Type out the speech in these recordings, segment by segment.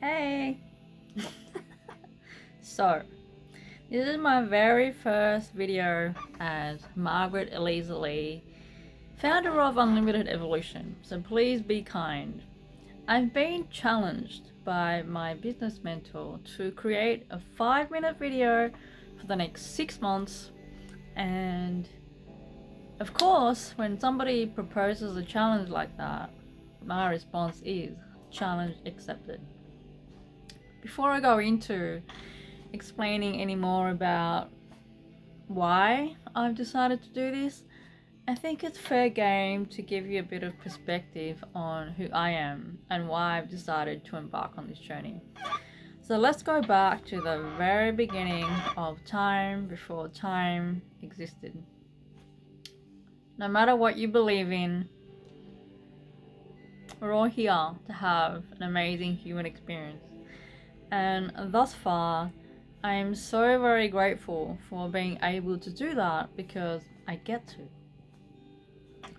Hey! So, this is my very first video as Margaret Elisa Lee, founder of Unlimited Evolution, so please be kind. I've been challenged by my business mentor to create a 5-minute video for the next 6 months, and of course, when somebody proposes a challenge like that, my response is challenge accepted. Before I go into explaining any more about why I've decided to do this, I think it's fair game to give you a bit of perspective on who I am and why I've decided to embark on this journey. So let's go back to the very beginning of time before time existed. No matter what you believe in, we're all here to have an amazing human experience. And thus far, I am so very grateful for being able to do that because I get to.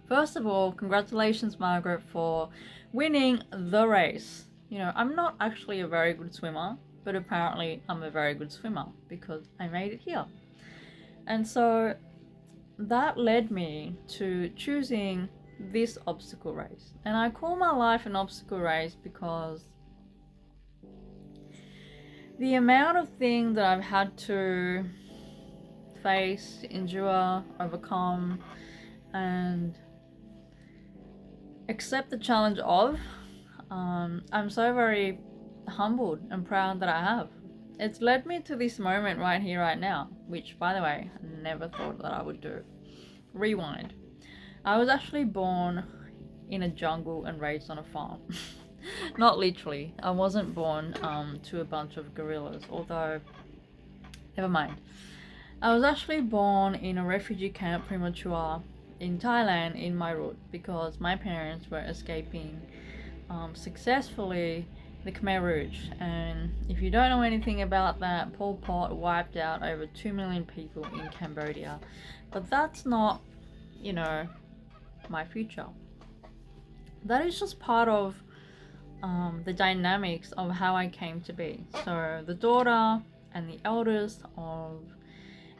First of all, congratulations, Margaret, for winning the race. You know, I'm not actually a very good swimmer, but apparently I'm a very good swimmer because I made it here. And so that led me to choosing this obstacle race. And I call my life an obstacle race because the amount of things that I've had to face, endure, overcome, and accept the challenge of, I'm so very humbled and proud that I have. It's led me to this moment right here, right now, which, by the way, I never thought that I would do. Rewind. I was actually born in a jungle and raised on a farm. Not literally. I wasn't born to a bunch of gorillas, although, never mind. I was actually born in a refugee camp, premature, in Thailand, in my route, because my parents were escaping successfully the Khmer Rouge. And if you don't know anything about that, Pol Pot wiped out over 2 million people in Cambodia. But that's not, you know, my future. That is just part of the dynamics of how I came to be. So, the daughter and the eldest of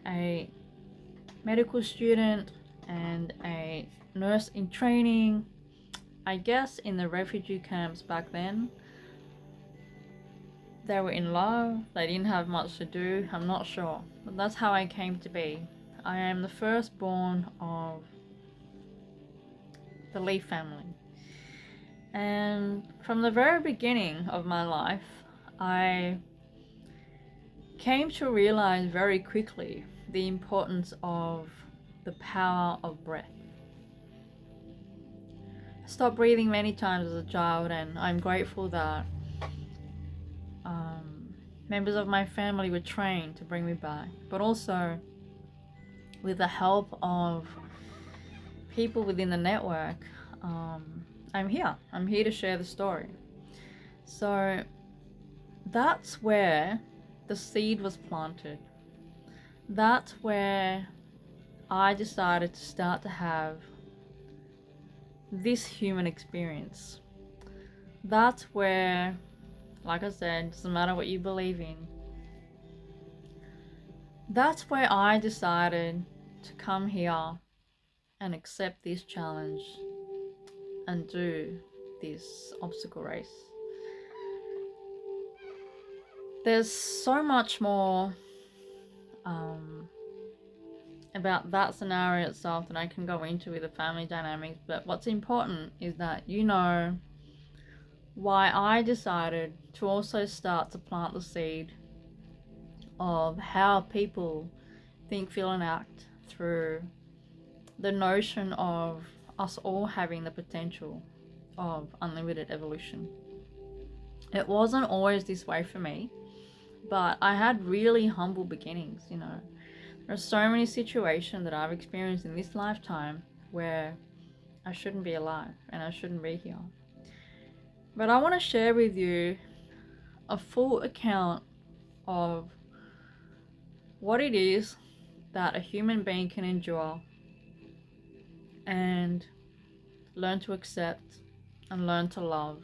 a medical student and a nurse in training. I guess in the refugee camps back then, they were in love, they didn't have much to do, I'm not sure. But that's how I came to be. I am the firstborn of the Lee family. And from the very beginning of my life, I came to realize very quickly the importance of the power of breath. I stopped breathing many times as a child, and I'm grateful that members of my family were trained to bring me back, but also with the help of people within the network, I'm here. I'm here to share the story. So that's where the seed was planted. That's where I decided to start to have this human experience. That's where, like I said, doesn't matter what you believe in, that's where I decided to come here and accept this challenge and do this obstacle race. There's so much more about that scenario itself that I can go into with the family dynamics, but what's important is that you know why I decided to also start to plant the seed of how people think, feel, and act through the notion of us all having the potential of unlimited evolution. It wasn't always this way for me, but I had really humble beginnings, you know. There are so many situations that I've experienced in this lifetime where I shouldn't be alive and I shouldn't be here. But I want to share with you a full account of what it is that a human being can endure and learn to accept and learn to love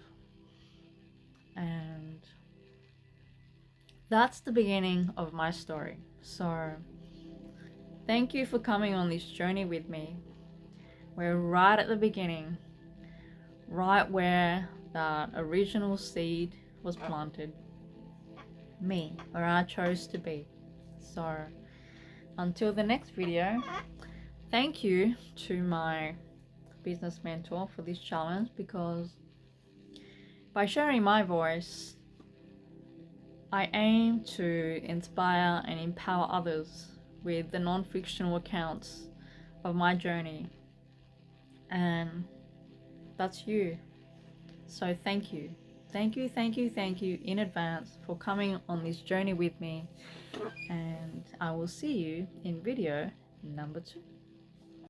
and that's the beginning of my story. So thank you for coming on this journey with me. We're right at the beginning, right where that original seed was planted. Me, where I chose to be. So until the next video, thank you to my business mentor for this challenge, because by sharing my voice, I aim to inspire and empower others with the non-fictional accounts of my journey, and that's you. So thank you. Thank you, thank you, thank you in advance for coming on this journey with me, and I will see you in video number 2.